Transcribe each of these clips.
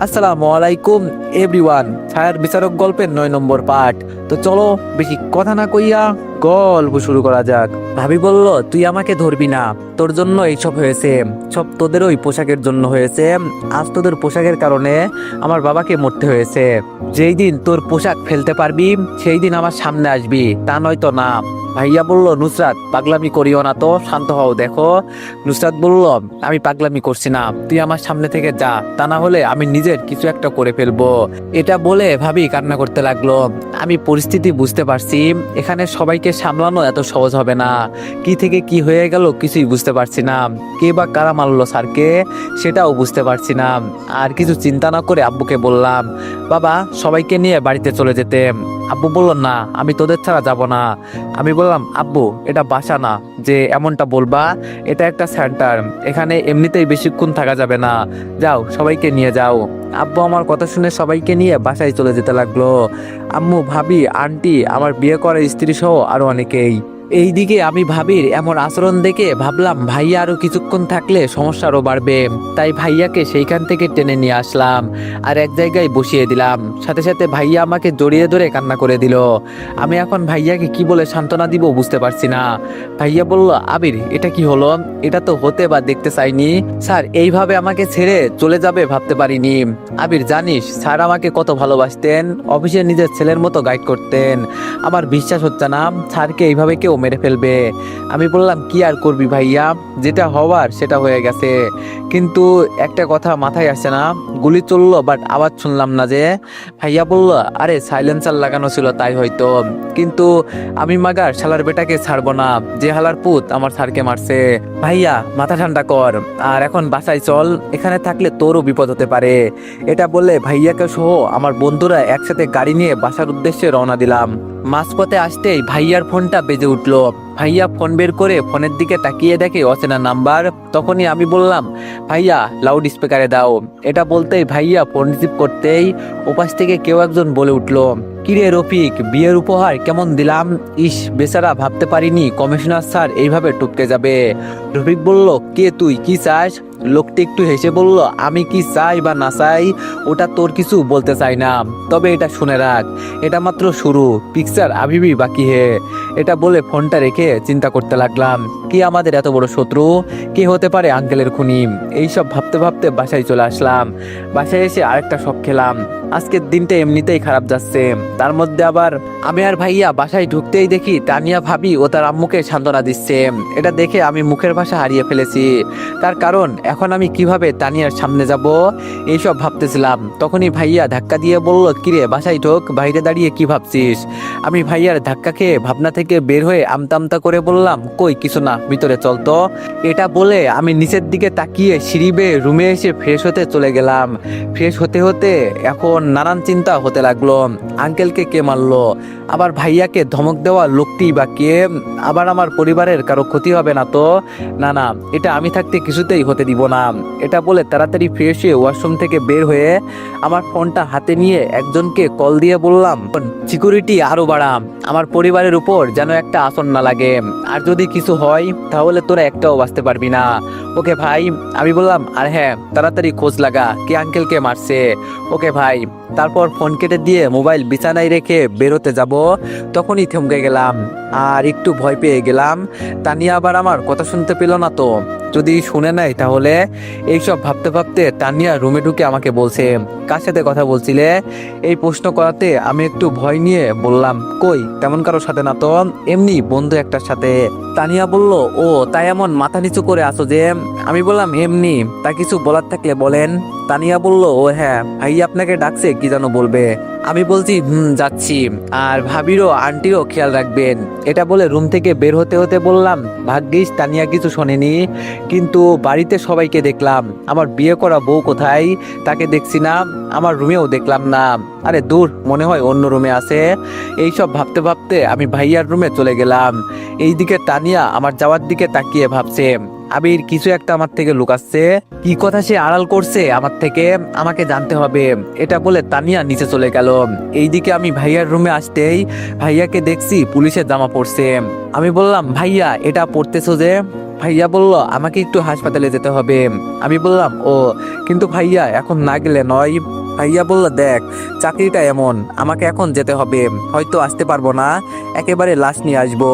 আসসালামু আলাইকুম এভরিওয়ান। ছায়ার বিচারক গল্পের 9 নম্বর পার্ট। তো চলো বেশি কথা না কইয়া গল্প শুরু করা যাক। ভাবি বলল, তুই আমাকে ধরবি না, তোর জন্য এইসব হয়েছে, সব তোদের ওই পোশাকের জন্য হয়েছে। আজ তোদের পোশাকের কারণে আমার বাবাকে মরতে হয়েছে। যেই দিন তোর পোশাক ফেলতে পারবি সেই দিন আমার সামনে আসবি, তা নয়তো না। ভাইয়া বলল, নুসরাত পাগলামি করিও না তো, শান্ত হও। দেখো নুসরাত বলল, আমি পাগলামি করছি না, তুই আমার সামনে থেকে যা, তা না হলে আমি নিজের কিছু একটা করে ফেলবো। এটা বলে ভাবি কান্না করতে লাগলো। আমি পরিস্থিতি বুঝতে পারছি, এখানে সবাইকে সামলানো এত সহজ হবে না। কি থেকে কি হয়ে গেল কিছুই বুঝতে পারছি না। কে বা কারা মারলো স্যারকে সেটাও বুঝতে পারছি না। আর কিছু চিন্তা না করে আব্বুকে বললাম, বাবা সবাইকে নিয়ে বাড়িতে চলে যেতে। আব্বু বলল, না আমি তোদের ছাড়া যাব না। আমি বললাম, আব্বু এটা বাসা না যে এমনটা বলবা, এটা একটা সেন্টার, এখানে এমনিতেই বেশিক্ষণ থাকা যাবে না, যাও সবাইকে নিয়ে যাও। আব্বু আমার কথা শুনে সবাইকে নিয়ে বাসায় চলে যেতে লাগলো। আম্মু, ভাবি, আন্টি, আমার বিয়ে করা স্ত্রী সহ আরো অনেকেই। এইদিকে আমি ভাবির এমন আচরণ দেখে ভাবলাম ভাইয়া আরো কিছুক্ষণ থাকলে সমস্যা আরো বাড়বে, তাই ভাইয়াকে সেইখান থেকে টেনে নিয়ে আসলাম আর এক জায়গায় বসিয়ে দিলাম। সাথে সাথে ভাইয়া আমাকে জড়িয়ে ধরে কান্না করে দিল। আমি এখন ভাইয়াকে কি বলে সান্ত্বনা দিব বুঝতে পারছি না। ভাইয়া বলল, আবির এটা কি হলো, এটা তো হতে বা দেখতে চাইনি। স্যার এইভাবে আমাকে ছেড়ে চলে যাবে ভাবতে পারিনি। আবির জানিস স্যার আমাকে কত ভালোবাসতেন, অফিসে নিজের ছেলের মতো গাইড করতেন। আমার বিশ্বাস হচ্ছে না স্যারকে এইভাবে কেউ মেরে ফেলবে। আমি বললাম, কি আর করবি ভাইয়া, যেটা হওয়ার সেটা হয়ে গেছে। কিন্তু একটা কথা মাথায় আসছে না, গুলি চললো বাট আওয়াজ শুনলাম না যে। ভাইয়া বলল, আরে সাইলেন্সার লাগানো ছিল তাই হয়তো, কিন্তু আমি মাগার শালার বেটাকে ছাড়বো না, যে হালার পুত আমার স্যারকে মারছে। ভাইয়া মাথা ঠান্ডা কর, আর এখন বাসায় চল, এখানে থাকলে তোরও বিপদ হতে পারে। এটা বলে ভাইয়াকে সহ আমার বন্ধুরা একসাথে গাড়ি নিয়ে বাসার উদ্দেশ্যে রওনা দিলাম। মাঝপথে আসতেই ভাইয়ার ফোনটা বেজে উঠলো। ভাইয়া ফোন বের করে ফোনের দিকে তাকিয়ে দেখে অচেনা নাম্বার। তখনই আমি বললাম, ভাইয়া লাউড স্পিকারে দাও। এটা বলতেই ভাইয়া ফোন রিসিভ করতেই ওপাশ থেকে কেউ একজন বলে উঠলো, কিরে রফিক, বিয়ের উপহার কেমন দিলাম? ইস বেচারা, ভাবতে পারিনি কমিশনার স্যার এইভাবে টপকে যাবে। রফিক বলল, কে তুই, কি চাস? লোকটি একটু হেসে বলল, আমি কি চাই বা না চাই ওটা তোর কিছু বলতে চাই না, তবে এটা শুনে রাখ, এটা মাত্র শুরু, পিকচার আবিবি বাকি হে। এটা বলে ফোনটা রেখে চিন্তা করতে লাগলাম, কি আমাদের এত বড় শত্রু, কে হতে পারে আঙ্কেলের খুনি। এইসব ভাবতে ভাবতে বাসায় চলে আসলাম। বাসায় এসে আরেকটা শখ খেলাম। আজকের দিনটা এমনিতেই খারাপ যাচ্ছে, তার মধ্যে আবার আমি আর ভাইয়া বাসায় ঢুকতেই দেখি তানিয়া ভাবি ও তার আম্মুকে সান্ত্বনা দিচ্ছে। এটা দেখে আমি মুখের ভাষা হারিয়ে ফেলেছি। তার কারণ এখন আমি কিভাবে তানিয়ার সামনে যাব এইসব ভাবতেছিলাম। তখনই ভাইয়া ধাক্কা দিয়ে বলল, কিরে বাসায় ঢোক, বাইরে দাঁড়িয়ে কি ভাবছিস? আমি ভাইয়ার ধাক্কা খেয়ে ভাবনা থেকে বের হয়ে আমতা করে বললাম, কই কিছু না, ভিতরে চল তো। এটা বলে আমি নিচের দিকে তাকিয়ে সিঁড়ি বেয়ে রুমে এসে ফ্রেশ হতে চলে গেলাম। ফ্রেশ হতে হতে এখন নানান চিন্তা হতে লাগলো, আঙ্কেলকে কে মারলো, আবার ভাইয়াকে ধমক দেওয়া লোকটি বা কে, আবার আমার পরিবারের কারো ক্ষতি হবে না তো? না না, এটা আমি থাকতে কিছুতেই হতে দিব না। এটা বলে তাড়াতাড়ি ফ্রেশ হয়ে ওয়াশরুম থেকে বের হয়ে আমার ফোনটা হাতে নিয়ে একজনকে কল দিয়ে বললাম, সিকিউরিটি আরো বাড়াম, আমার পরিবারের উপর যেন একটা আসন না লাগে, আর যদি কিছু হয় তাহলে তোরা একটাও বাঁচতে পারবি না। ওকে ভাই। আমি বললাম, আর হ্যাঁ তাড়াতাড়ি খোঁজ লাগা কে আঙ্কেলকে মারছে। ওকে ভাই। তারপর ফোন কেটে দিয়ে মোবাইল বিছানায় রেখে বেরোতে যাব, তখনই থমকে গেলাম আর একটু ভয় পেয়ে গেলাম। তানিয়া আবার আমার কথা শুনতে পেল না তো? যদি শুনে নেয় তাহলে? এইসব ভাবতে ভাবতে তানিয়া রুমে ঢুকে আমাকে বলছে, কার সাথে কথা বলছিলে? এই প্রশ্ন করাতে আমি একটু ভয় নিয়ে বললাম, কই তেমন কারোর সাথে না তো, এমনি বন্ধু একটার সাথে। তানিয়া বলল, ও তাই এমন মাথা নিচু করে আসো যে? আমি বললাম, এমনি, তা কিছু বলার থাকলে বলেন। তানিয়া বলল, ও হ্যাঁ ভাই আপনাকে ডাকছে, কি যেন বলবে। আমি বলছি, যাচ্ছি, আর ভাবিরও আন্টিরও খেয়াল রাখবেন। এটা বলে রুম থেকে বের হতে হতে বললাম, ভাগ্যিস তানিয়া কিছু শোনেনি, কিন্তু বাড়িতে সবাইকে দেখলাম, আমার বিয়ে করা বউ কোথায় তাকে দেখছি না, আমার রুমেও দেখলাম না। আরে দূর, মনে হয় অন্য রুমে আছে। এইসব ভাবতে ভাবতে আমি ভাইয়ার রুমে চলে গেলাম। এইদিকে তানিয়া আমার যাওয়ার দিকে তাকিয়ে ভাবছে, আবির কিছু একটা আমার থেকে লুকাচ্ছে, কি কথা সে আড়াল করছে আমার থেকে, আমাকে জানতে হবে। এটা বলে তানিয়া নিচে চলে গেল। এইদিকে আমি ভাইয়ার রুমে আসতেই ভাইয়াকে দেখছি পুলিশের জামা পরছে। আমি বললাম, ভাইয়া এটা পড়তেছো যে? ভাইয়া বলল আমাকে একটু হাসপাতালে যেতে হবে। আমি বললাম ও, কিন্তু ভাইয়া এখন না গেলে নয়। ভাইয়া বলল দেখ, চাকরিটা এমন, আমাকে এখন যেতে হবে, হয়তো আসতে পারবো না, একেবারে লাশ নিয়ে আসবো।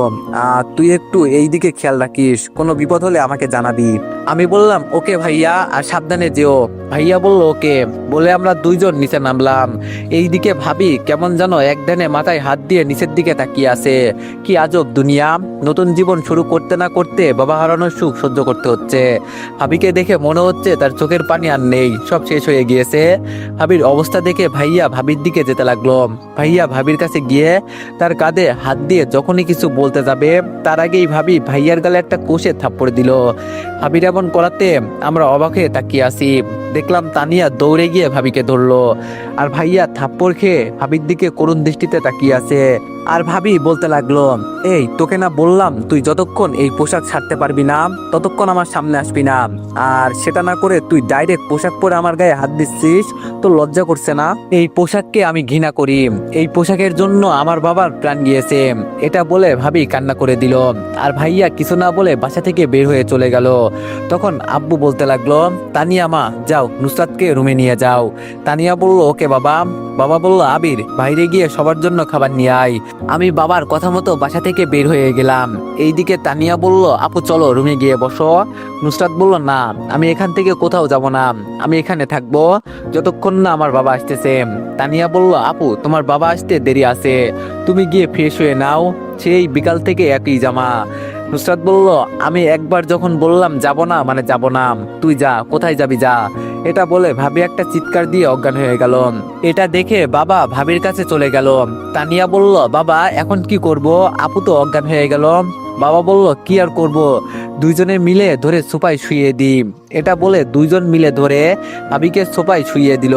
তুই একটু এই দিকে খেয়াল রাখিস, কোনো বিপদ হলে আমাকে জানাবি। আমি বললাম ওকে ভাইয়া, আর সাবধানে যেও। ভাইয়া বলল ওকে, বলে আমরা দুইজন নিচে নামলাম। এইদিকে ভাবি কেমন যেন একধানে মাথায় হাত দিয়ে নিচের দিকে তাকিয়ে আছে। কি আজব দুনিয়া, নতুন জীবন শুরু করতে না করতে বাবা হারানোর সুখ সহ্য করতে হচ্ছে। ভাবিকে দেখে মনে হচ্ছে তার চোখের পানি আর নেই, সব শেষ হয়ে গিয়েছে। ভাবির অবস্থা দেখে ভাইয়া ভাবির দিকে যেতে লাগলো। ভাইয়া ভাবির কাছে গিয়ে তার কাঁধে হাত দিয়ে যখনই কিছু বলতে যাবে, তার আগেই ভাবি ভাইয়ার গালে একটা কষে থাপ্পড় দিল। ভাবির এমন করাতে আমরা অবাক হয়ে তাকিয়ে আছি। দেখলাম তানিয়া দৌড়ে গিয়ে ভাবিকে ধরলো, আর ভাইয়া থাপ্পড় খেয়ে ভাবির দিকে করুণ দৃষ্টিতে তাকিয়ে আছে। আর ভাবি বলতে লাগলো, এই তোকে না বললাম তুই যতক্ষণ এই পোশাক ছাড়তে পারবি না ততক্ষণ আমার সামনে আসবি না, আর সেটা না করে তুই ডাইরেক্ট পোশাক পরে আমার গায়ে হাত দিচ্ছিস, তো লজ্জা করছে না? এই পোশাককে আমি ঘৃণা করি, এই পোশাকের জন্য আমার বাবার প্রাণ গিয়েছে। এটা বলে ভাবি কান্না করে দিল। আর ভাইয়া কিছু না বলে বাসা থেকে বের হয়ে চলে গেল। তখন আব্বু বলতে লাগলো, তানিয়া মা যাও, নুসরাতকে রুমে নিয়ে যাও। তানিয়া বলল ওকে বাবা। বাবা বলল আবির বাইরে গিয়ে সবার জন্য খাবার নিয়ে আয়। আমি বাবার কথা মতো বাসা থেকে বের হয়ে গেলাম। এইদিকে তানিয়া বলল আপু চলো রুমে গিয়ে বসো। নুসরাত বলল না, আমি এখান থেকে কোথাও যাব না, আমি এখানে থাকবো যতক্ষণ না আমার বাবা আসতেছে। তানিয়া বলল আপু তোমার বাবা আসতে দেরি আছে, তুমি গিয়ে ফ্রেশ হয়ে নাও, সেই বিকাল থেকে একই জামা। নুসরাত বলল আমি একবার যখন বললাম যাব না মানে যাব না, তুই যা, কোথায় যাবি যা। এটা বলে ভাবি একটা চিৎকার দিয়ে অজ্ঞান হয়ে গেল। এটা দেখে বাবা ভাবির কাছে চলে গেল। তানিয়া বলল বাবা এখন কি করব, আপু তো অজ্ঞান হয়ে গেল। বাবা বলল কি আর করব, দুইজনে মিলে ধরে সোফায় শুইয়ে দিই। এটা বলে দুইজন মিলে ধরে আবিরকে সোফায় শুইয়ে দিল।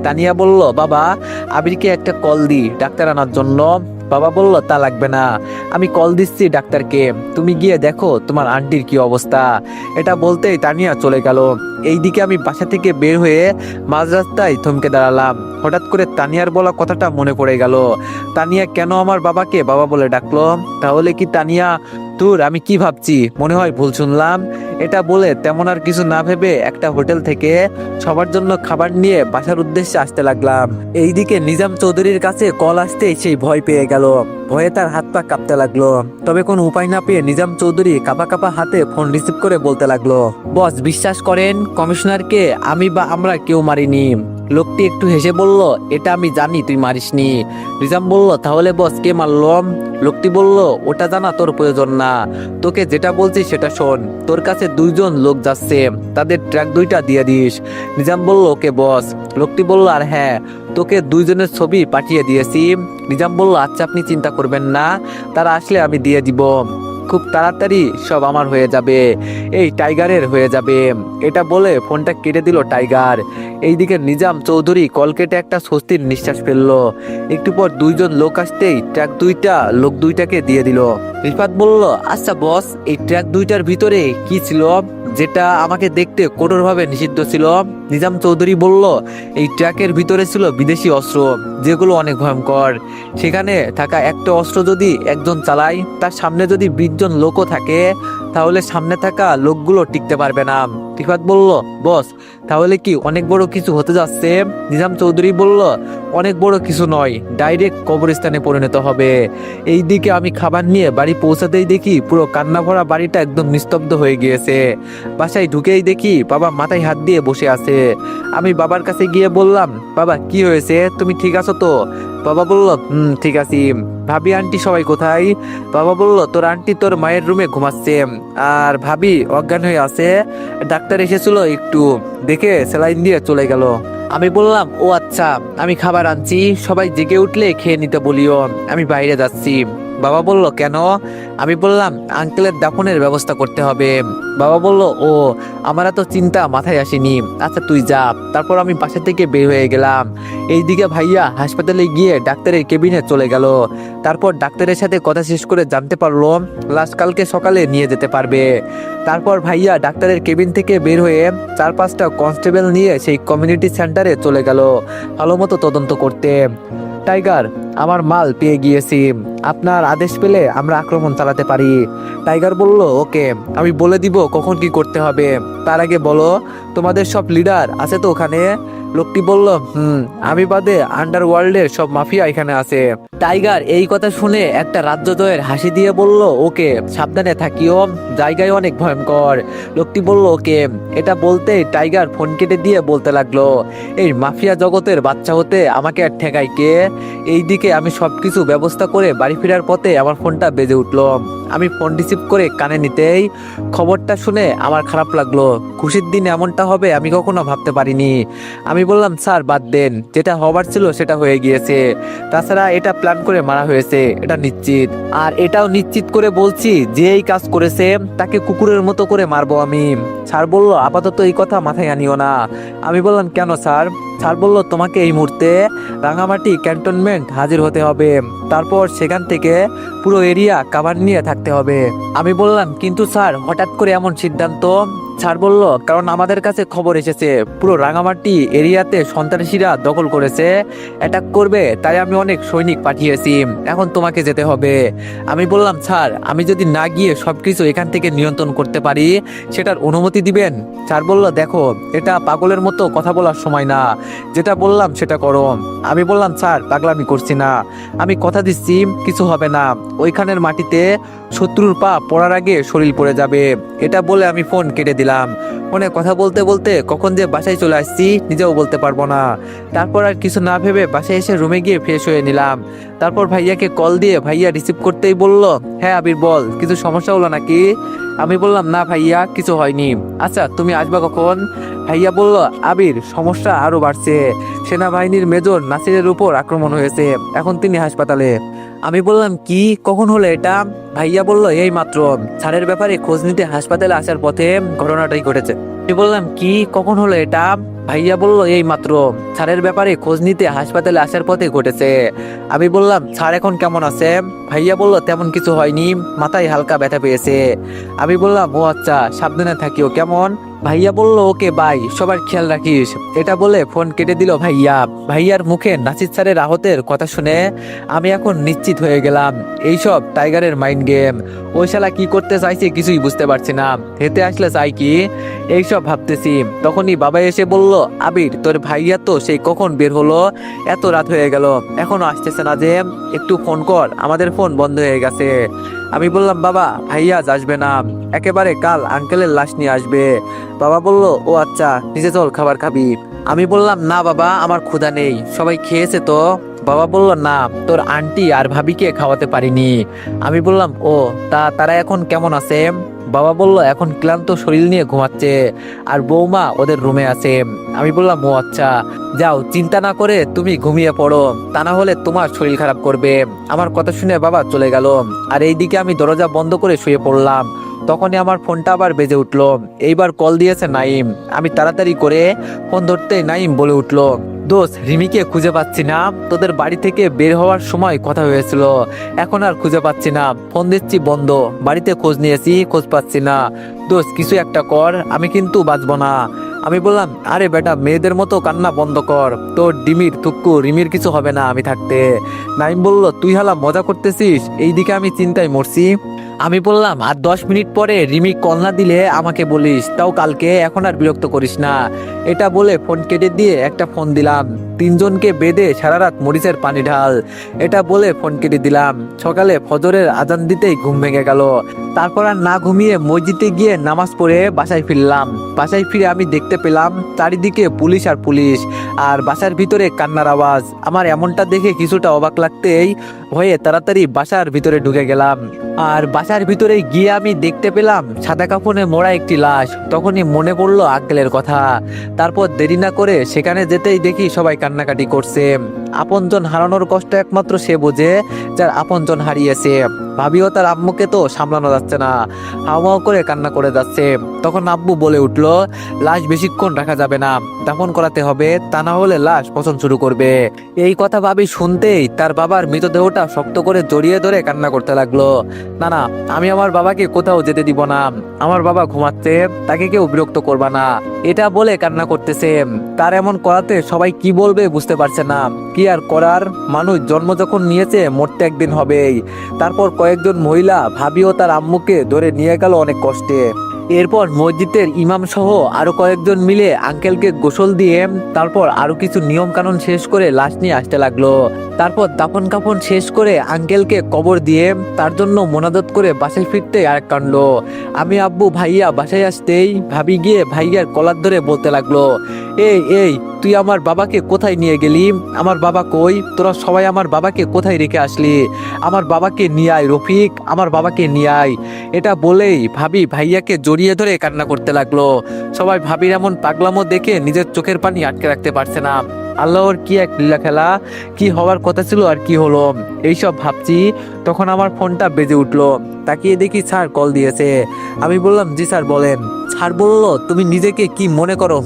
তানিয়া বলল বাবা আবিরকে একটা কল দি ডাক্তার আনার জন্য। বাবা বলল তা লাগবে না, আমি কল দিচ্ছি ডাক্তারকে, তুমি গিয়ে দেখো তোমার আন্টির কি অবস্থা। এটা বলতেই তানিয়া চলে গেল। এইদিকে আমি বাসা থেকে বের হয়ে মাঝ রাস্তায় থমকে দাঁড়ালাম। হঠাৎ করে তানিয়ার বলা কথাটা মনে পড়ে গেল। তানিয়া কেন আমার বাবাকে বাবা বলে ডাকলো? তাহলে কি তানিয়া তোর আমি কি ভাবছি, মনে হয় ভুল শুনলাম। এটা বলে তেমন আর কিছু না ভেবে একটা হোটেল থেকে সবার জন্য খাবার নিয়ে বাসার উদ্দেশ্যে আসতে লাগলাম। এইদিকে নিজাম চৌধুরীর কাছে কল আসতেই সেই ভয় পেয়ে গেল। ভয়ে তার হাত পা কাঁপতে লাগলো। তবে কোনো উপায় না পেয়ে নিজাম চৌধুরী কাঁপা কাঁপা হাতে ফোন রিসিভ করে বলতে লাগলো, বস বিশ্বাস করেন কমিশনারকে আমি বা আমরা কেউ মারিনি। লোকটি একটু হেসে বলল এটা আমি জানি তুই মারিসনি। নিজাম বলল তাহলে বস কে মারলো? লোকটি বলল ওটা জানা তোর প্রয়োজন না, তোকে যেটা বলছি সেটা শোন। তোর কাছে দুইজন লোক যাচ্ছে, তাদের ট্র্যাক দুইটা দিয়ে দিস। নিজাম বলল ওকে বস। লোকটি বলল আর হ্যাঁ, তোকে দুইজনের ছবি পাঠিয়ে দিয়েছি। নিজাম বলল আচ্ছা আপনি চিন্তা করবেন না, তারা আসলে আমি দিয়ে দিব, খুব তাড়াতাড়ি সব আমার হয়ে যাবে, এই টাইগারের হয়ে যাবে। এটা বলে ফোনটা কেটে দিল টাইগার। এইদিকে নিজাম চৌধুরী কল কেটে একটা স্বস্তির নিঃশ্বাস ফেললো। একটু পর দুইজন লোক আসতেই ট্র্যাক দুইটা লোক দুইটাকে দিয়ে দিল। রিফাত বলল আচ্ছা বস, এই ট্র্যাক দুইটার ভিতরে কি ছিল যেটা আমাকে দেখতে কঠোরভাবে নিষিদ্ধ ছিল? নিজাম চৌধুরী বলল এই ট্র্যাকের ভিতরে ছিল বিদেশি অস্ত্র, যেগুলো অনেক ভয়ঙ্কর। সেখানে থাকা একটা অস্ত্র যদি একজন চালায়, তার সামনে যদি 20 জন লোকও থাকে, তাহলে সামনে থাকা লোকগুলো টিকতে পারবে না। রিফাত বলল বস তাহলে কি অনেক বড় কিছু হতে যাচ্ছে? নিজাম চৌধুরী বলল অনেক বড় কিছু নয়, ডাইরেক্ট কবরস্থানে পরিণত হবে। এইদিকে আমি খাবার নিয়ে বাড়ি পৌঁছাতেই দেখি পুরো কান্না ভরা বাড়িটা একদম নিস্তব্ধ হয়ে গিয়েছে। বাসায় ঢুকেই দেখি বাবা মাথায় হাত দিয়ে বসে আছে। আমি বাবার কাছে গিয়ে বললাম বাবা কি হয়েছে, তুমি ঠিক আছো তো? বাবা বলল ঠিক আছি। ভাবি আন্টি সবাই কোথায়? বাবা বলল তোর আন্টি তোর মায়ের রুমে ঘুমাচ্ছে, আর ভাবি অজ্ঞান হয়ে আছে, ডাক্তার এসেছিল একটু দেখে স্যালাইন দিয়ে চলে গেল। আমি বললাম ও আচ্ছা, আমি খাবার আনছি, সবাই জেগে উঠলে খেয়ে নিতে বলিও, আমি বাইরে যাচ্ছি। বাবা বলল কেন? আমি বললাম আঙ্কেলের দাফনের ব্যবস্থা করতে হবে। বাবা বলল ও, আমার তো চিন্তা মাথায় আসেনি, আচ্ছা তুই যা। তারপর আমি বাসা থেকে বের হয়ে গেলাম। এইদিকে ভাইয়া হাসপাতালে গিয়ে ডাক্তারের কেবিনে চলে গেল। তারপর ডাক্তারের সাথে কথা শেষ করে জানতে পারলো লাশ কালকে সকালে নিয়ে যেতে পারবে। তারপর ভাইয়া ডাক্তারের কেবিন থেকে বের হয়ে 4-5টা কনস্টেবল নিয়ে সেই কমিউনিটি সেন্টারে চলে গেল ভালো মতো তদন্ত করতে। টাইগার আমার মাল পেয়ে গিয়েছি, আপনার আদেশ পেলে আমরা আক্রমণ চালাতে পারি। টাইগার বলল, ওকে, আমি বলে দিব কখন কি করতে হবে। তার আগে বলো, তোমাদের সব লিডার আছে তো ওখানে? লোকটি বলল, আমি বাদে আন্ডারওয়ার্ল্ডের সব মাফিয়া এখানে আছে। টাইগার এই কথা শুনে একটা রাজ্যদ্বয়ের হাসি দিয়ে বলল, ওকে, সাবধানে থাকিও, জায়গায় অনেক ভয়ঙ্কর। লোকটি বলল, ওকে। এটা বলতে টাইগার ফোন কেটে দিয়ে বলতে লাগলো, এই মাফিয়া জগতের বাচ্চা হতে আমাকে আর ঠেকাই কে? এইদিকে আমি সবকিছু ব্যবস্থা করে বাড়ি ফেরার পথে আমার ফোনটা বেজে উঠলো। আমি ফোন রিসিভ করে কানে নিতেই খবরটা শুনে আমার খারাপ লাগলো। খুশির দিন এমনটা হবে আমি কখনো ভাবতে পারিনি। আমি বললাম, স্যার বাদ দেন, যেটা হবার ছিল সেটা হয়ে গিয়েছে। তাছাড়া এটা প্ল্যান করে মারা হয়েছে, এটা নিশ্চিত। আর এটাও নিশ্চিত করে বলছি, যে এই কাজ করেছে তাকে কুকুরের মতো করে মারবো আমি। স্যার বলল, আপাতত এই কথা মাথায় আনিও না। আমি বললাম, কেন স্যার? স্যার বলল, তোমাকে এই মুহূর্তে রাঙামাটি ক্যান্টনমেন্ট হাজির হতে হবে, তারপর সেখান থেকে পুরো এরিয়া কাভার নিয়ে থাকতে হবে। আমি বললাম, কিন্তু স্যার হঠাৎ করে এমন সিদ্ধান্ত? স্যার বলল, কারণ আমাদের কাছে খবর এসেছে পুরো রাঙামাটি এরিয়াতে সন্ত্রাসীরা দখল করেছে, অ্যাটাক করবে, তাই আমি অনেক সৈনিক পাঠিয়েছি, এখন তোমাকে যেতে হবে। আমি বললাম, স্যার আমি যদি না গিয়ে সবকিছু এখান থেকে নিয়ন্ত্রণ করতে পারি সেটার অনুমতি দিবেন? স্যার বলল, দেখো, এটা পাগলের মতো কথা বলার সময় না, যেটা বললাম সেটা করো। আমি বললাম, স্যার পাগলামি করছি না, আমি কথা দিচ্ছি কিছু হবে না, ওইখানের মাটিতে শত্রুর পা পড়ার আগে শরীর পড়ে যাবে। এটা বলে আমি ফোন কেটে দিলাম। ফোনে কথা বলতে বলতে কখন যে বাসায় চলে আসছি নিজেও বলতে পারবো না। তারপর আর কিছু না ভেবে বাসায় এসে রুমে গিয়ে ফ্রেশ হয়ে নিলাম। তারপর ভাইয়াকে কল দিয়ে ভাইয়া রিসিভ করতেই বলল, হ্যাঁ আবির বল, কিছু সমস্যা হলো নাকি? আমি বললাম, না ভাইয়া, কিছু হয়নি। আচ্ছা তুমি আসবা কখন? ভাইয়া বলল, আবির, সমস্যা আরো বাড়ছে, সেনাবাহিনীর মেজর নাসিরের উপর আক্রমণ হয়েছে, এখন তিনি হাসপাতালে। আমি বললাম, কি, কখন হলো এটা? ভাইয়া বলল, এই মাত্র। স্যারের ব্যাপারে খোঁজ নিতে হাসপাতালে আসার পথে ঘটনাটাই ঘটেছে। আমি বললাম, কি, কখন হলো এটা? ভাইয়া বলল, এই মাত্র। স্যারের ব্যাপারে খোঁজ নিতে হাসপাতালে আসার পথে ঘটেছে। আমি বললাম, স্যার এখন কেমন আছে? ভাইয়া বলল, তেমন কিছু হয়নি, মাথায় হালকা ব্যথা পেয়েছে। আমি বললাম, ও আচ্ছা, সাবধানে থাকিও কেমন? ভাইয়া বলল, ওকে বাই, সবার খেয়াল রাখিস। এটা বলে ফোন কেটে দিল ভাইয়া। ভাইয়ার মুখে নাসির স্যারের আহতের কথা শুনে আমি এখন নিশ্চিত হয়ে গেলাম, এইসব টাইগারের মাইন্ড গেম। ওই শালা কি করতে চাইছে কিছুই বুঝতে পারছি না, হেতে আসলে চাই কি, এইসব ভাবতেছি। তখনই বাবা এসে বলল, আবির, তোর ভাইয়া তো সেই কখন বের হলো, এত রাত হয়ে গেল, এখনো আসতেছে না যে? একটু ফোন কর, আমাদের ফোন বন্ধ হয়ে গেছে। আমি বললাম, বাবা, ভাইয়া আজ আসবে না, একেবারে কাল আঙ্কেলের লাশ নিয়ে আসবে। বাবা বলল, ও আচ্ছা, নিচে চল, খাবার খাবি। আমি বললাম, না বাবা, আমার ক্ষুধা নেই, সবাই খেয়েছে তো। বাবা বলল, না, তোর আন্টি আর ভাবিকে খাওয়াতে পারিনি। আমি বললাম, ও, তারা এখন কেমন আছে? বাবা বলল, এখন ক্লান্ত শরীর নিয়ে ঘুমাচ্ছে, আর বৌমা ওদের রুমে আছে। আমি বললাম, ও আচ্ছা, যাও, চিন্তা না করে তুমি ঘুমিয়ে পড়ো, তা না হলে তোমার শরীর খারাপ করবে। আমার কথা শুনে বাবা চলে গেল, আর এইদিকে আমি দরজা বন্ধ করে শুয়ে পড়লাম। তখনই আমার ফোনটা আবার বেজে উঠলো। এইবার কল দিয়েছে নাইম। আমি তাড়াতাড়ি করে ফোন ধরতে নাইম বলে উঠলো, দোস্ত, রিমিকে খুঁজে পাচ্ছি না, তোদের বাড়ি থেকে বের হওয়ার সময় কথা হয়েছিল, এখন আর খুঁজে পাচ্ছি না, ফোন দিচ্ছি বন্ধ, বাড়িতে খোঁজ নিয়েছি, খোঁজ পাচ্ছি না, দোস্ত কিছু একটা কর, আমি কিন্তু বাঁচবো না। আমি বললাম, আরে বেটা, মেয়েদের মতো কান্না বন্ধ কর, তোর ডিমির থুক্কু রিমির কিছু হবে না আমি থাকতে। নাইম বলল, তুই হালা মজা করতেছিস? এইদিকে আমি চিন্তায় মরছি। আমি বললাম, আর 10 মিনিট পরে রিমি কল না দিলে আমাকে বলিস, তাও কালকে, এখন আর বিরক্ত করিস না। এটা বলে ফোন কেটে দিয়ে একটা ফোন দিলাম, 3জনকে বেঁধে সারা রাত মরিচের পানি ঢাল। এটা বলে ফোন কেটে দিলাম। সকালে ফজরের আজান দিতেই ঘুম ভেঙে গেল। তারপর আর না ঘুমিয়ে মসজিদে গিয়ে নামাজ পড়ে বাসায় ফিরলাম। বাসায় ফিরে আমি দেখতে পেলাম চারিদিকে পুলিশ আর পুলিশ, আর বাসার ভিতরে কান্নার আওয়াজ। আমার এমনটা দেখে কিছুটা অবাক লাগতেই ভয়ে তাড়াতাড়ি বাসার ভিতরে ঢুকে গেলাম। আর বাসার ভিতরে গিয়ে আমি দেখতে পেলাম সাদা কাফনে মোড়া একটি লাশ। তখনই মনে পড়লো আঙ্কেলের কথা। তারপর দেরি না করে সেখানে যেতেই দেখি সবাই কান্নাকাটি করছে। আপনজন হারানোর কষ্ট একমাত্র সে বোঝে যার আপনজন হারিয়েছে। ভাবিও তার আম্মুকে তো সামলানো যাচ্ছে না, হাওমাও করে কান্না করে যাচ্ছে। তখন আব্বু বলে উঠলো, লাশ বেশিক্ষণ রাখা যাবে না, দাফন করাতে হবে, তা না হলে লাশ পচন শুরু করবে। এই কথা ভাবি শুনতেই তার বাবার মৃতদেহটা শক্ত করে জড়িয়ে ধরে কান্না করতে লাগলো। না না, আমি আমার বাবাকে কোথাও যেতে দিব না, আমার বাবা ঘুমাচ্ছে, তাকে কেউ বিরক্ত করবা না। এটা বলে কান্না করতেছে। তার এমন করাতে সবাই কি বলবে বুঝতে পারছে না। কি আর করার, মানুষ জন্ম যখন নিয়েছে মরতে একদিন হবেই। তারপর কয়েকজন মহিলা ভাবি ও তার আম্মুকে ধরে নিয়ে গেল অনেক কষ্টে। এরপর মসজিদের ইমাম সহ আরো কয়েকজন মিলে আঙ্কেলকে গোসল দিয়ে তারপর আরো কিছু নিয়ম কানুন শেষ করে লাশ নিয়ে আসতে লাগলো। তারপর দাফন কাফন শেষ করে আঙ্কেলকে কবর দিয়ে তার জন্য মোনাজাত করে বাসায় ফিরতে আরেক কাণ্ড। আমি আব্বু ভাইয়া বাসায় আসতেই ভাবি গিয়ে ভাইয়ার কলার ধরে বলতে লাগলো, এই এই তুই আমার বাবাকে কোথায় নিয়ে গেলি? আমার বাবা কই? তোরা সবাই আমার বাবাকে কোথায় রেখে আসলি? আমার বাবাকে নিয়ে আয় রফিক, আমার বাবাকে নিয়ে আয়। এটা বলেই ভাবি ভাইয়াকে জড়িয়ে ধরে কান্না করতে লাগলো। সবাই ভাবির এমন পাগলামো দেখে নিজের চোখের পানি আটকে রাখতে পারছে না। আল্লাহর কি এক লীলা খেলা, কি হওয়ার কথা ছিল আর কি হলো, এইসব ভাবছি। তখন আমার ফোনটা বেজে উঠলো। তাকিয়ে দেখি স্যার কল দিয়েছে। আমি বললাম, জি স্যার বলেন। স্যার বলল, তুমি নিজেকে কি মনে করো?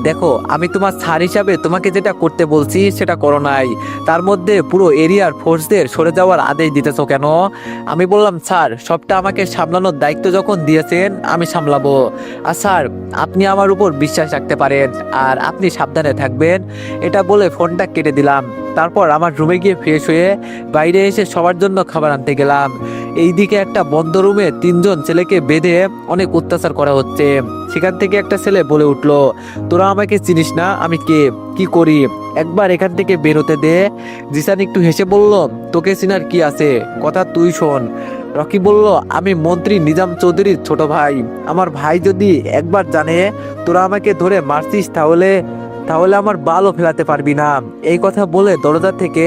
দেখো, আমি তোমার স্যার হিসাবে তোমাকে যেটা করতে বলছি সেটা করো নাই, তার মধ্যে পুরো এরিয়ার ফোর্সদের সরে যাওয়ার আদেশ দিতেছো কেন? আমি বললাম, স্যার সবটা আমাকে সামলানোর দায়িত্ব যখন দিয়েছেন আমি সামলাবো। আর স্যার আপনি আমার উপর বিশ্বাস রাখতে পারেন, আর আপনি সাবধানে থাকবেন। এটা বলে ফোনটা কেটে দিলাম। তারপর আমার রুমে গিয়ে ফ্রেশ হয়ে বাইরে এসে সবার জন্য খাবার আনতে গেলাম। এইদিকে একটা বন্ধ রুমে 3জন ছেলেকে বেঁধে অনেক অত্যাচার করা হচ্ছে। সেখান থেকে একটা ছেলে বলে উঠলো, তোরা আমাকে চিনিস না, আমি কে, কি করি, একবার এখান থেকে বের হতে দে। জিসান একটু হেসে বলল, তোকে চিনার কি আছে, কথা তুই শোন। রকি বলল, আমি মন্ত্রী নিজাম চৌধুরীর ছোট ভাই। আমার ভাই যদি একবার জানে তোরা আমাকে ধরে মারছিস তাহলে তাহলে আমার বালও ফেলাতে পারবি না। এই কথা বলে দরজা থেকে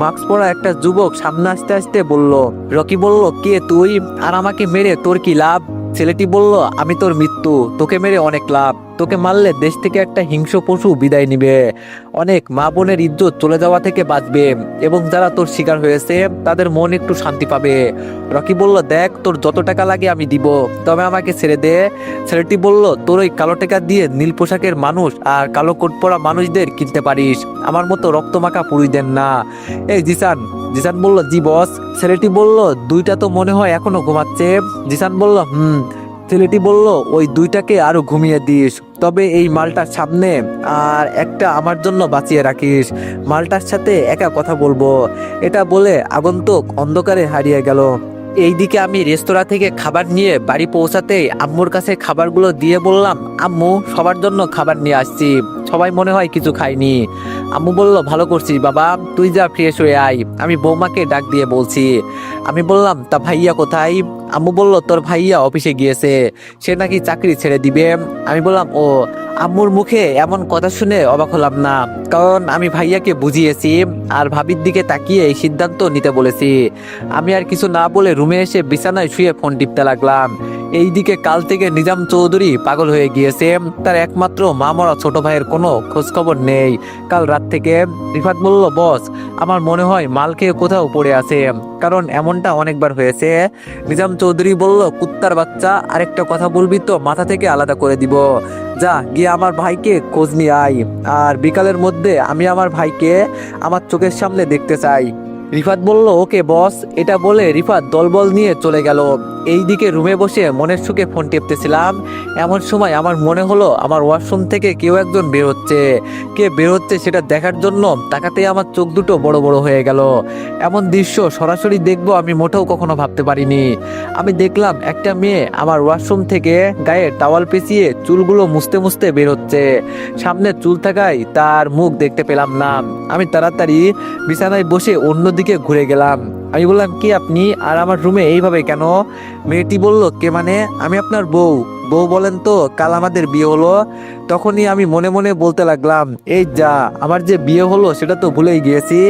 মাস্ক পরা একটা যুবক সামনে আসতে আসতে বলল। রকি বলল, কে তুই, আর আমাকে মেরে তোর কি লাভ? ছেলেটি বলল, আমি তোর মৃত্যু, তোকে মেরে অনেক লাভ। তোকে মারলে দেশ থেকে একটা হিংস্র পশু বিদায় নিবে, অনেক মা বোনের ইজ্জত চলে যাওয়া থেকে বাঁচবে, এবং যারা তোর শিকার হয়েছে তাদের মন একটু শান্তি পাবে। রকি বলল, দেখ তোর যত টাকা লাগে আমি দিব, তবে আমাকে ছেড়ে দে। ছেলেটি বলল, তোর ওই কালো টাকা দিয়ে নীল পোশাকের মানুষ আর কালো কোট পরা মানুষদের কিনতে পারিস, আমার মতো রক্তমাখা পুরুষদের না। এই জিসান। জিসান বলল, জি বস। ছেলেটি বলল, দুইটা তো মনে হয় এখনো ঘুমাচ্ছে। জিসান বলল, ছেলেটি বলল, ওই দুইটাকে আরো ঘুমিয়ে দিস, তবে এই মালটার সামনে আর একটা আমার জন্য বাঁচিয়ে রাখিস, মালটার সাথে একা কথা বলবো। এটা বলে আগন্তুক অন্ধকারে হারিয়ে গেল। এইদিকে আমি রেস্তোরাঁ থেকে খাবার নিয়ে বাড়ি পৌঁছাতেই আম্মুর কাছে খাবারগুলো দিয়ে বললাম, আম্মু সবার জন্য খাবার নিয়ে আসছি, সবাই মনে হয় কিছু খায়নি। আম্মু বলল, ভালো করছিস বাবা, তুই যা ফ্রেশ হয়ে আয়, আমি বৌমাকে ডাক দিয়ে বলছি। আমি বললাম, তা ভাইয়া কোথায়? আম্মু বলল, তোর ভাইয়া অফিসে গিয়েছে, সে নাকি চাকরি ছেড়ে দিবে। আমি বললাম, ও। আম্মুর মুখে এমন কথা শুনে অবাক হলাম না, কারণ আমি ভাইয়াকে বুঝিয়েছি আর ভাবির দিকে তাকিয়ে এই সিদ্ধান্ত নিতে বলেছি। আমি আর কিছু না বলে রুমে এসে বিছানায় শুয়ে ফোন টিপতে লাগলাম। এইদিকে কাল থেকে নিজাম চৌধুরী পাগল হয়ে গিয়েছে, তার একমাত্র মা মরা ছোট ভাইয়ের কোনো খোঁজ খবর নেই। কাল রাত থেকে রিফাত বলল, বস আমার মনে হয় মাল খেয়ে কোথাও পড়ে আছে, কারণ এমনটা অনেকবার হয়েছে। নিজাম চৌধুরী বলল, কুত্তার বাচ্চা, আরেকটা কথা বলবি তো মাথা থেকে আলাদা করে দিব, যা গিয়ে আমার ভাইকে খোঁজ নিয়ে আয়, আর বিকালের মধ্যে আমি আমার ভাইকে আমার চোখের সামনে দেখতে চাই। রিফাত বলল, ওকে বস। এটা বলে রিফাত দলবল নিয়ে চলে গেল। এইদিকে রুমে বসে মনের সুখে ফোন টিপতেছিলাম, এমন সময় আমার মনে হলো আমার ওয়াশরুম থেকে কেউ একজন বের হচ্ছে। কে বের হচ্ছে সেটা দেখার জন্য তাকাতেই আমার চোখ দুটো বড় বড় হয়ে গেল। এমন দৃশ্য সরাসরি দেখবো আমি মোটেও কখনো ভাবতে পারিনি। আমি দেখলাম একটা মেয়ে আমার ওয়াশরুম থেকে গায়ে টাওয়াল পেঁচিয়ে চুলগুলো মুছতে মুছতে বের হচ্ছে। সামনে চুল থাকায় তার মুখ দেখতে পেলাম না। আমি তাড়াতাড়ি বিছানায় বসে অন্যদিকে ঘুরে গেলাম। আমি বললাম, কি আপনি, আর আমার রুমে এইভাবে কেন? মেয়েটি বলল, কে মানে? আমি আপনার বউ। বউ বলেন তো, কাল আমাদের বিয়ে হলো। তখনই আমি মনে মনে বলতে লাগলাম, এই যা, আমার যে বিয়ে হলো সেটা তো ভুলেই গিয়েছি।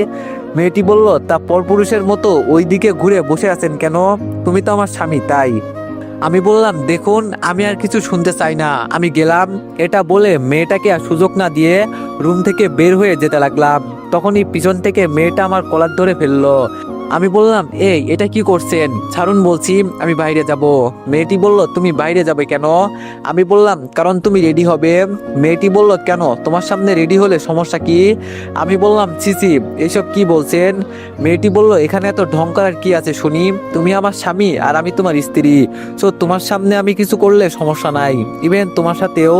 মেয়েটি বলল, তা পরপুরুষের মতো ওই দিকে ঘুরে বসে আছেন কেন? তুমি তো আমার স্বামী, তাই। আমি বললাম, দেখুন আমি আর কিছু শুনতে চাই না, আমি গেলাম। এটা বলে মেয়েটাকে আর সুযোগ না দিয়ে রুম থেকে বের হয়ে যেতে লাগলাম। তখনই পিছন থেকে মেয়েটা আমার কলার ধরে ফেললো। আমি বললাম এই এটা কি করছেন, ছাড়ুন বলছি, আমি বাইরে যাব। মেয়েটি বলল তুমি বাইরে যাবে কেন? আমি বললাম কারণ তুমি রেডি হবে। মেয়েটি বলল কেন, তোমার সামনে রেডি হলে সমস্যা কি? আমি বললাম ছিছি এইসব কি বলছেন? মেয়েটি বলল এখানে এত ঢং করার কি আছে শুনি, তুমি আমার স্বামী আর আমি তোমার স্ত্রী, সো তোমার সামনে আমি কিছু করলে সমস্যা নাই, ইভেন তোমার সাথেও।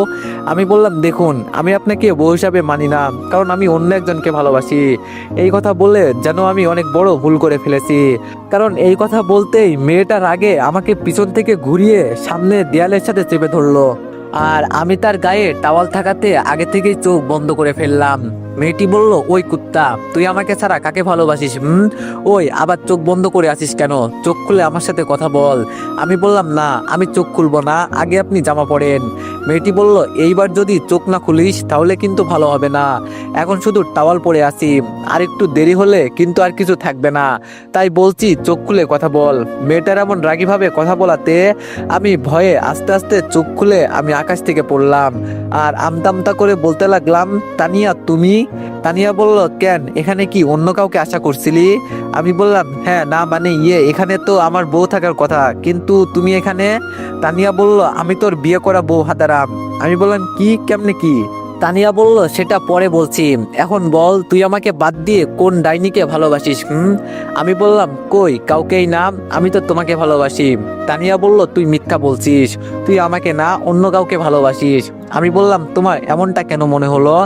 আমি বললাম দেখুন আমি আপনাকে বউ হিসাবে মানি না, কারণ আমি অন্য একজনকে ভালোবাসি। এই কথা বলে যেন আমি অনেক বড় ভুল করে ফেলেছি। কারণ এই কথা বলতেই মেয়েটার আগে আমাকে পিছন থেকে ঘুরিয়ে সামনে দেয়ালের সাথে চেপে ধরলো, আর আমি তার গায়ে টাওয়াল থাকাতে আগে থেকেই চোখ বন্ধ করে ফেললাম। মেয়েটি বলল ওই কুত্তা, তুই আমাকে ছাড়া কাকে ভালোবাসিস? ওই আবার চোখ বন্ধ করে আছিস কেন, চোখ খুলে আমার সাথে কথা বল। আমি বললাম না আমি চোখ খুলবো না, আগে আপনি জামা পরেন। মেয়েটি বলল এইবার যদি চোখ না খুলিস তাহলে কিন্তু ভালো হবে না, এখন শুধু টাওয়াল পরে আছি, আর একটু দেরি হলে কিন্তু আর কিছু থাকবে না, তাই বলছি চোখ খুলে কথা বল। মেয়েটার এমন রাগীভাবে কথা বলাতে আমি ভয়ে আস্তে আস্তে চোখ খুলে আমি আকাশ থেকে পড়লাম, আর আমতামতা করে বলতে লাগলাম তানিয়া তুমি? তানিয়া বলল কেন, এখানে কি অন্য কাউকে আশা করছিলি? আমি বললাম হ্যাঁ, না মানে এখানে তো আমার বউ থাকার কথা, কিন্তু তুমি এখানে? তানিয়া বলল আমি তোর বিয়ে করা বউ হাদারাম। আমি বললাম কি, কেমনে কি? তানিয়া বলল সেটা পরে বলছি, এখন বল তুই আমাকে বাদ দিয়ে কোন ডাইনিকে ভালোবাসিস? আমি বললাম কই কাউকেই না, আমি তো তোমাকে ভালোবাসি। তানিয়া বলল তুই মিথ্যা বলছিস, তুই আমাকে না অন্য কাউকে ভালোবাসিস। আমি বললাম তোমার এমনটা কেন মনে হলো?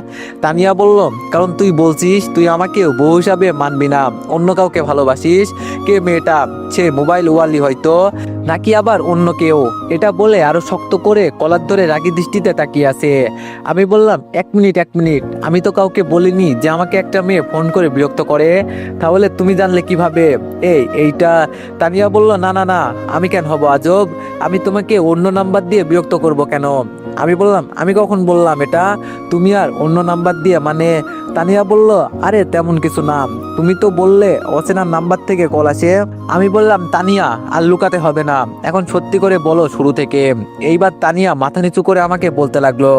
তানিয়া বলল কারণ তুই বলছিস তুই আমাকে বউ হিসাবে মানবি না, অন্য কাউকে ভালোবাসিস। কে মেয়েটা? সে মোবাইল ওয়ালি হয়তো, নাকি আবার অন্য কেউ? এটা বলে আরো শক্ত করে কলার ধরে রাগী দৃষ্টিতে তাকিয়ে আছে। আমি বললাম এক মিনিট, আমি তো কাউকে বলিনি যে আমাকে একটা মেয়ে ফোন করে বিরক্ত করে, তাহলে তুমি জানলে কিভাবে? এইটা। তানিয়া বলল না না না, আমি কেন হব আজব, আমি তোমাকে অন্য নাম্বার দিয়ে বিরক্ত করব কেন? আমি বললাম আমি কখন বললাম এটা, তুমি আর অন্য নাম্বার দিয়ে মানে? তানিয়া বলল আরে তেমন কিছু না, তুমি তো বললে অচেনা নাম্বার থেকে কল আসে। আমি বললাম তানিয়া আর লুকাতে হবে না, এখন সত্যি করে বলো শুরু থেকে। এইবার তানিয়া মাথা নিচু করে আমাকে বলতে লাগলো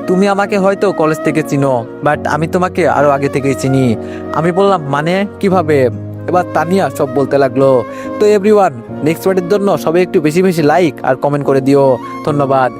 তুমি আমাকে হয়তো কলেজ থেকে চিনো, বাট আমি তোমাকে আরো আগে থেকেই চিনি। আমি বললাম মানে কিভাবে? এবার তানিয়া সব বলতে লাগলো। তো এভরিওয়ান, নেক্সট পার্টের জন্য সবাই একটু বেশি বেশি লাইক আর কমেন্ট করে দিও। ধন্যবাদ।